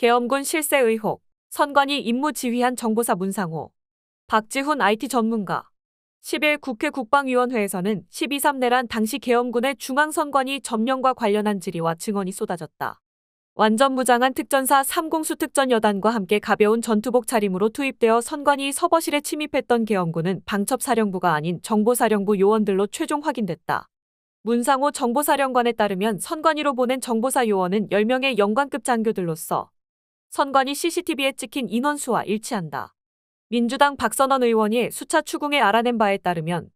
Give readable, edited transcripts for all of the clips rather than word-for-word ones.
계엄군 실세 의혹, 선관위 임무 지휘한 정보사 문상호. 박지훈 IT 전문가. 10일 국회 국방위원회에서는 12.3 내란 당시 계엄군의 중앙선관위 점령과 관련한 질의와 증언이 쏟아졌다. 완전 무장한 특전사 3공수 특전여단과 함께 가벼운 전투복 차림으로 투입되어 선관위 서버실에 침입했던 계엄군은 방첩사령부가 아닌 정보사령부 요원들로 최종 확인됐다. 문상호 정보사령관에 따르면 선관위로 보낸 정보사 요원은 10명의 영관급 장교들로서 선관위 CCTV에 찍힌 인원수와 일치한다. 민주당 박선원 의원이 수차 추궁에 알아낸 바에 따르면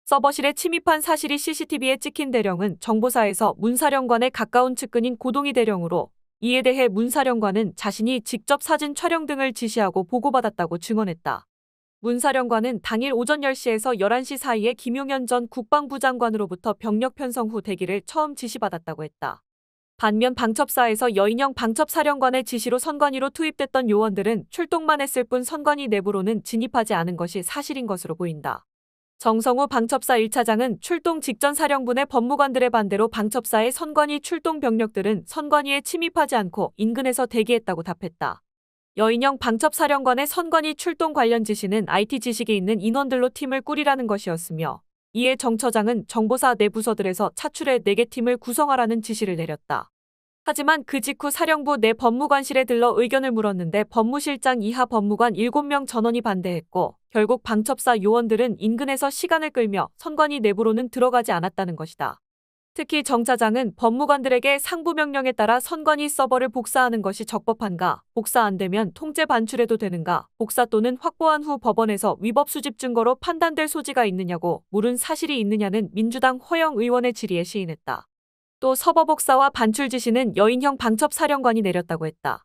서버실에 침입한 사실이 CCTV에 찍힌 대령은 정보사에서 문 사령관의 가까운 측근인 고동희 대령으로 이에 대해 문 사령관은 자신이 직접 사진 촬영 등을 지시하고 보고받았다고 증언했다. 문 사령관은 당일 오전 10시에서 11시 사이에 김용현 전 국방부 장관으로부터 병력 편성 후 대기를 처음 지시받았다고 했다. 반면 방첩사에서 여인영 방첩사령관의 지시로 선관위로 투입됐던 요원들은 출동만 했을 뿐 선관위 내부로는 진입하지 않은 것이 사실인 것으로 보인다. 정성우 방첩사 1차장은 출동 직전 사령부의 법무관들의 반대로 방첩사의 선관위 출동 병력들은 선관위에 침입하지 않고 인근에서 대기했다고 답했다. 여인영 방첩사령관의 선관위 출동 관련 지시는 IT 지식이 있는 인원들로 팀을 꾸리라는 것이었으며 이에 정 처장은 정보사 내 부서들에서 차출해 4개 팀을 구성하라는 지시를 내렸다. 하지만 그 직후 사령부 내 법무관실에 들러 의견을 물었는데 법무실장 이하 법무관 7명 전원이 반대했고 결국 방첩사 요원들은 인근에서 시간을 끌며 선관위 내부로는 들어가지 않았다는 것이다. 특히 정 차장은 법무관들에게 상부명령에 따라 선관위 서버를 복사하는 것이 적법한가, 복사 안 되면 통제 반출해도 되는가, 복사 또는 확보한 후 법원에서 위법 수집 증거로 판단될 소지가 있느냐고 물은 사실이 있느냐는 민주당 허영 의원의 질의에 시인했다. 또 서버 복사와 반출 지시는 여인형 방첩사령관이 내렸다고 했다.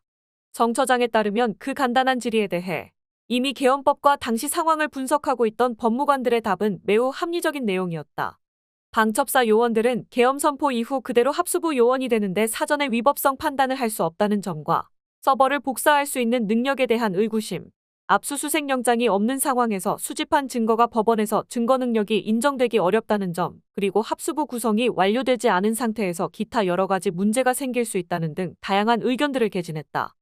정 처장에 따르면 그 간단한 질의에 대해 이미 계엄법과 당시 상황을 분석하고 있던 법무관들의 답은 매우 합리적인 내용이었다. 방첩사 요원들은 계엄 선포 이후 그대로 합수부 요원이 되는데 사전에 위법성 판단을 할 수 없다는 점과 서버를 복사할 수 있는 능력에 대한 의구심, 압수수색 영장이 없는 상황에서 수집한 증거가 법원에서 증거 능력이 인정되기 어렵다는 점, 그리고 합수부 구성이 완료되지 않은 상태에서 기타 여러 가지 문제가 생길 수 있다는 등 다양한 의견들을 개진했다.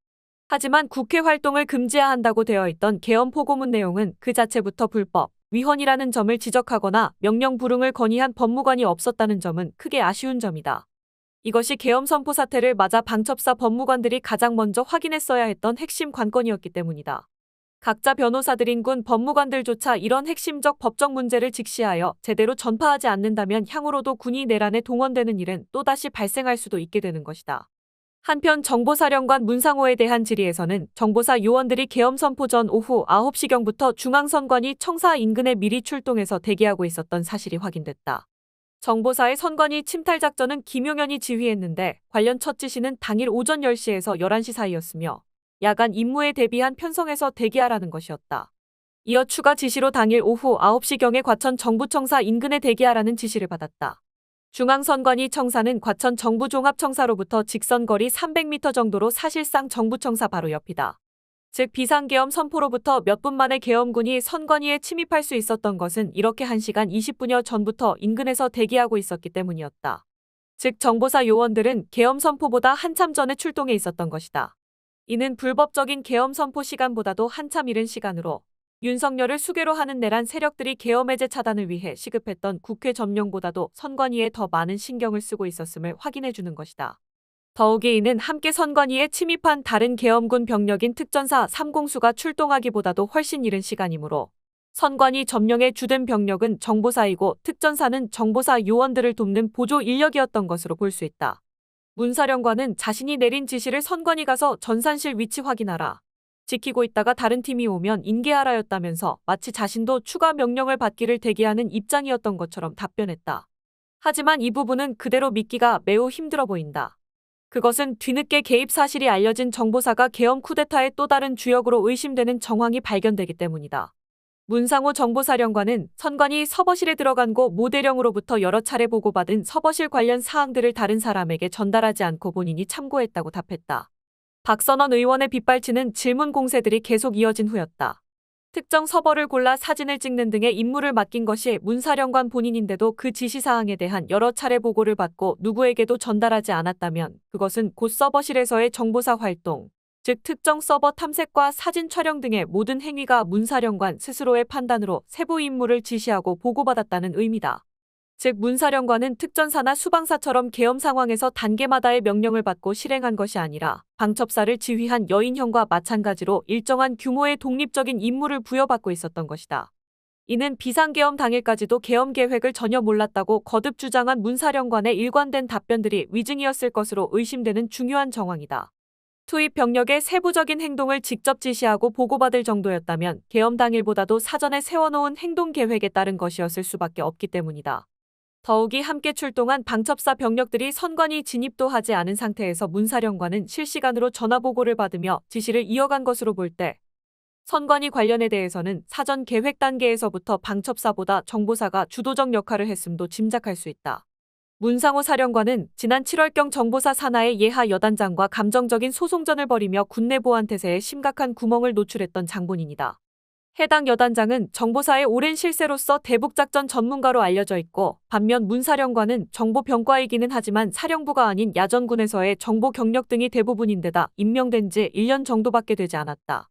하지만 국회 활동을 금지해야 한다고 되어 있던 계엄 포고문 내용은 그 자체부터 불법, 위헌이라는 점을 지적하거나 명령 불응을 건의한 법무관이 없었다는 점은 크게 아쉬운 점이다. 이것이 계엄 선포 사태를 맞아 방첩사 법무관들이 가장 먼저 확인했어야 했던 핵심 관건이었기 때문이다. 각자 변호사들인 군 법무관들조차 이런 핵심적 법적 문제를 직시하여 제대로 전파하지 않는다면 향후로도 군이 내란에 동원되는 일은 또다시 발생할 수도 있게 되는 것이다. 한편 정보사령관 문상호에 대한 질의에서는 정보사 요원들이 계엄 선포 전 오후 9시경부터 중앙선관위 청사 인근에 미리 출동해서 대기하고 있었던 사실이 확인됐다. 정보사의 선관위 침탈 작전은 김용현이 지휘했는데 관련 첫 지시는 당일 오전 10시에서 11시 사이였으며 야간 임무에 대비한 편성에서 대기하라는 것이었다. 이어 추가 지시로 당일 오후 9시경에 과천 정부청사 인근에 대기하라는 지시를 받았다. 중앙선관위 청사는 과천 정부종합청사로부터 직선거리 300m 정도로 사실상 정부청사 바로 옆이다. 즉 비상계엄 선포로부터 몇 분 만에 계엄군이 선관위에 침입할 수 있었던 것은 이렇게 1시간 20분여 전부터 인근에서 대기하고 있었기 때문이었다. 즉 정보사 요원들은 계엄 선포보다 한참 전에 출동해 있었던 것이다. 이는 불법적인 계엄 선포 시간보다도 한참 이른 시간으로 윤석열을 수괴로 하는 내란 세력들이 계엄 해제 차단을 위해 시급했던 국회 점령보다도 선관위에 더 많은 신경을 쓰고 있었음을 확인해주는 것이다. 더욱이 이는 함께 선관위에 침입한 다른 계엄군 병력인 특전사 3공수가 출동하기보다도 훨씬 이른 시간이므로 선관위 점령에 주된 병력은 정보사이고 특전사는 정보사 요원들을 돕는 보조 인력이었던 것으로 볼 수 있다. 문 사령관은 자신이 내린 지시를 선관위 가서 전산실 위치 확인하라. 지키고 있다가 다른 팀이 오면 인계하라였다면서 마치 자신도 추가 명령을 받기를 대기하는 입장이었던 것처럼 답변했다. 하지만 이 부분은 그대로 믿기가 매우 힘들어 보인다. 그것은 뒤늦게 개입 사실이 알려진 정보사가 계엄 쿠데타의 또 다른 주역으로 의심되는 정황이 발견되기 때문이다. 문상호 정보사령관은 선관위 서버실에 들어간 고 모 대령으로부터 여러 차례 보고받은 서버실 관련 사항들을 다른 사람에게 전달하지 않고 본인이 참고했다고 답했다. 박선원 의원의 빗발치는 질문 공세들이 계속 이어진 후였다. 특정 서버를 골라 사진을 찍는 등의 임무를 맡긴 것이 문 사령관 본인인데도 그 지시사항에 대한 여러 차례 보고를 받고 누구에게도 전달하지 않았다면 그것은 곧 서버실에서의 정보사 활동, 즉 특정 서버 탐색과 사진 촬영 등의 모든 행위가 문 사령관 스스로의 판단으로 세부 임무를 지시하고 보고받았다는 의미다. 즉 문 사령관은 특전사나 수방사처럼 계엄 상황에서 단계마다의 명령을 받고 실행한 것이 아니라 방첩사를 지휘한 여인형과 마찬가지로 일정한 규모의 독립적인 임무를 부여받고 있었던 것이다. 이는 비상계엄 당일까지도 계엄 계획을 전혀 몰랐다고 거듭 주장한 문 사령관의 일관된 답변들이 위증이었을 것으로 의심되는 중요한 정황이다. 투입 병력의 세부적인 행동을 직접 지시하고 보고받을 정도였다면 계엄 당일보다도 사전에 세워놓은 행동 계획에 따른 것이었을 수밖에 없기 때문이다. 더욱이 함께 출동한 방첩사 병력들이 선관위 진입도 하지 않은 상태에서 문 사령관은 실시간으로 전화보고를 받으며 지시를 이어간 것으로 볼 때 선관위 관련에 대해서는 사전 계획 단계에서부터 방첩사보다 정보사가 주도적 역할을 했음도 짐작할 수 있다. 문상호 사령관은 지난 7월경 정보사 산하의 예하 여단장과 감정적인 소송전을 벌이며 군내 보안 태세에 심각한 구멍을 노출했던 장본인이다. 해당 여단장은 정보사의 오랜 실세로서 대북작전 전문가로 알려져 있고 반면 문 사령관은 정보병과이기는 하지만 사령부가 아닌 야전군에서의 정보 경력 등이 대부분인데다 임명된 지 1년 정도밖에 되지 않았다.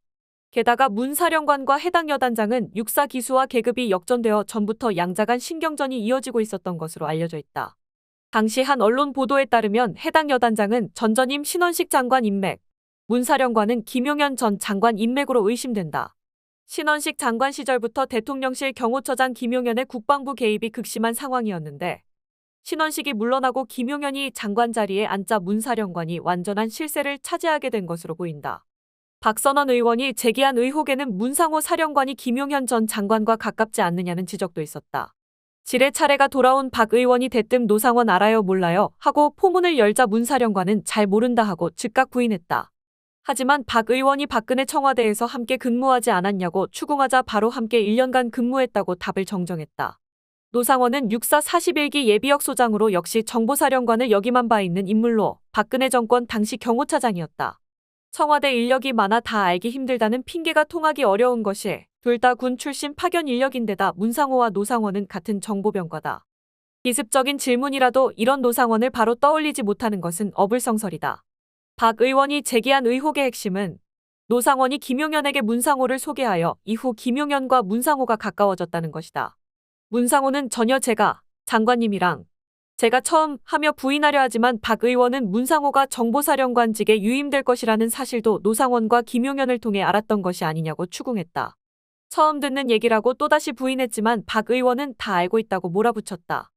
게다가 문 사령관과 해당 여단장은 육사 기수와 계급이 역전되어 전부터 양자간 신경전이 이어지고 있었던 것으로 알려져 있다. 당시 한 언론 보도에 따르면 해당 여단장은 전 전임 신원식 장관 인맥, 문 사령관은 김용현 전 장관 인맥으로 의심된다. 신원식 장관 시절부터 대통령실 경호처장 김용현의 국방부 개입이 극심한 상황이었는데 신원식이 물러나고 김용현이 장관 자리에 앉자 문 사령관이 완전한 실세를 차지하게 된 것으로 보인다. 박선원 의원이 제기한 의혹에는 문상호 사령관이 김용현 전 장관과 가깝지 않느냐는 지적도 있었다. 지뢰 차례가 돌아온 박 의원이 대뜸 노상원 알아요 몰라요 하고 포문을 열자 문 사령관은 잘 모른다 하고 즉각 부인했다. 하지만 박 의원이 박근혜 청와대에서 함께 근무하지 않았냐고 추궁하자 바로 함께 1년간 근무했다고 답을 정정했다. 노상원은 육사 41기 예비역 소장으로 역시 정보사령관을 역임한 바 있는 인물로 박근혜 정권 당시 경호차장이었다. 청와대 인력이 많아 다 알기 힘들다는 핑계가 통하기 어려운 것이 둘 다 군 출신 파견 인력인데다 문상호와 노상원은 같은 정보병과다. 기습적인 질문이라도 이런 노상원을 바로 떠올리지 못하는 것은 어불성설이다. 박 의원이 제기한 의혹의 핵심은 노상원이 김용현에게 문상호를 소개하여 이후 김용현과 문상호가 가까워졌다는 것이다. 문상호는 전혀 제가 장관님이랑 제가 처음 하며 부인하려 하지만 박 의원은 문상호가 정보사령관직에 유임될 것이라는 사실도 노상원과 김용현을 통해 알았던 것이 아니냐고 추궁했다. 처음 듣는 얘기라고 또다시 부인했지만 박 의원은 다 알고 있다고 몰아붙였다.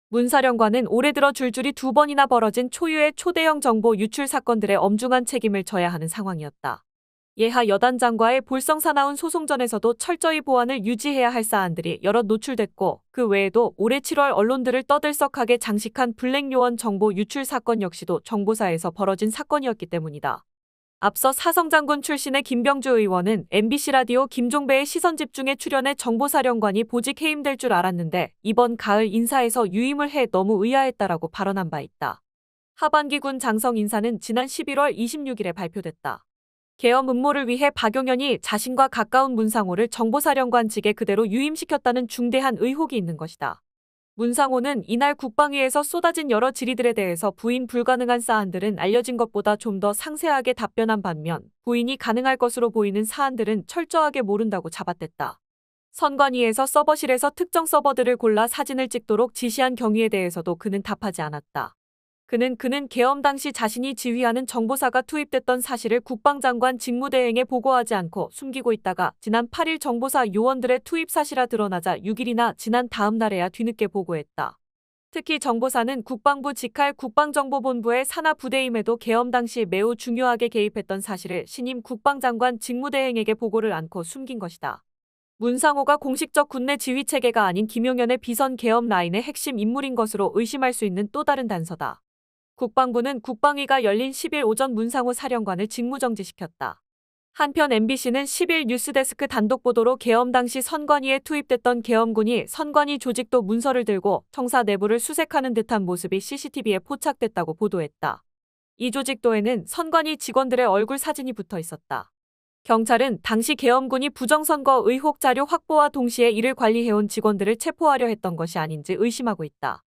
문 사령관은 올해 들어 줄줄이 2번이나 벌어진 초유의 초대형 정보 유출 사건들의 엄중한 책임을 져야 하는 상황이었다. 예하 여단장과의 볼성사나운 소송전에서도 철저히 보안을 유지해야 할 사안들이 여럿 노출됐고 그 외에도 올해 7월 언론들을 떠들썩하게 장식한 블랙요원 정보 유출 사건 역시도 정보사에서 벌어진 사건이었기 때문이다. 앞서 사성장군 출신의 김병주 의원은 MBC 라디오 김종배의 시선집중에 출연해 정보사령관이 보직 해임될 줄 알았는데 이번 가을 인사에서 유임을 해 너무 의아했다라고 발언한 바 있다. 하반기 군 장성 인사는 지난 11월 26일에 발표됐다. 계엄 음모를 위해 박용현이 자신과 가까운 문상호를 정보사령관직에 그대로 유임시켰다는 중대한 의혹이 있는 것이다. 문상호는 이날 국방위에서 쏟아진 여러 질의들에 대해서 부인 불가능한 사안들은 알려진 것보다 좀 더 상세하게 답변한 반면 부인이 가능할 것으로 보이는 사안들은 철저하게 모른다고 잡아댔다. 선관위에서 서버실에서 특정 서버들을 골라 사진을 찍도록 지시한 경위에 대해서도 그는 답하지 않았다. 그는 계엄 당시 자신이 지휘하는 정보사가 투입됐던 사실을 국방장관 직무대행에 보고하지 않고 숨기고 있다가 지난 8일 정보사 요원들의 투입 사실화 드러나자 6일이나 지난 다음 날에야 뒤늦게 보고했다. 특히 정보사는 국방부 직할 국방정보본부의 산하 부대임에도 계엄 당시 매우 중요하게 개입했던 사실을 신임 국방장관 직무대행에게 보고를 않고 숨긴 것이다. 문상호가 공식적 군내 지휘체계가 아닌 김용현의 비선 계엄 라인의 핵심 인물인 것으로 의심할 수 있는 또 다른 단서다. 국방부는 국방위가 열린 10일 오전 문상호 사령관을 직무정지시켰다. 한편 MBC는 10일 뉴스데스크 단독 보도로 계엄 당시 선관위에 투입됐던 계엄군이 선관위 조직도 문서를 들고 청사 내부를 수색하는 듯한 모습이 CCTV에 포착됐다고 보도했다. 이 조직도에는 선관위 직원들의 얼굴 사진이 붙어 있었다. 경찰은 당시 계엄군이 부정선거 의혹 자료 확보와 동시에 이를 관리해온 직원들을 체포하려 했던 것이 아닌지 의심하고 있다.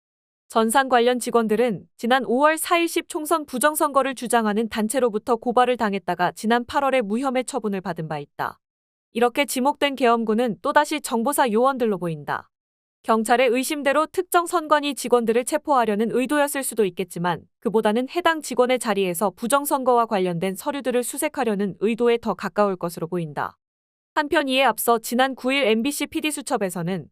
전산 관련 직원들은 지난 5월 4일 10총선 부정선거를 주장하는 단체로부터 고발을 당했다가 지난 8월에 무혐의 처분을 받은 바 있다. 이렇게 지목된 계엄군은 또다시 정보사 요원들로 보인다. 경찰의 의심대로 특정 선관위 직원들을 체포하려는 의도였을 수도 있겠지만 그보다는 해당 직원의 자리에서 부정선거와 관련된 서류들을 수색하려는 의도에 더 가까울 것으로 보인다. 한편 이에 앞서 지난 9일 MBC PD수첩에서는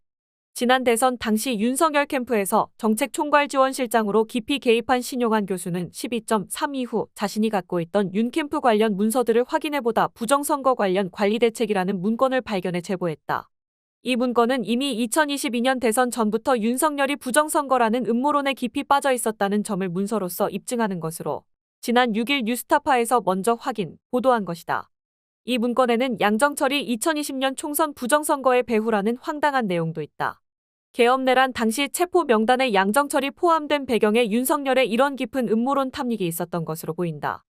지난 대선 당시 윤석열 캠프에서 정책총괄지원실장으로 깊이 개입한 신용환 교수는 12.3 이후 자신이 갖고 있던 윤 캠프 관련 문서들을 확인해보다 부정선거 관련 관리대책이라는 문건을 발견해 제보했다. 이 문건은 이미 2022년 대선 전부터 윤석열이 부정선거라는 음모론에 깊이 빠져 있었다는 점을 문서로서 입증하는 것으로 지난 6일 뉴스타파에서 먼저 확인, 보도한 것이다. 이 문건에는 양정철이 2020년 총선 부정선거의 배후라는 황당한 내용도 있다. 계엄 내란 당시 체포 명단에 양정철이 포함된 배경에 윤석열의 이런 깊은 음모론 탐닉이 있었던 것으로 보인다.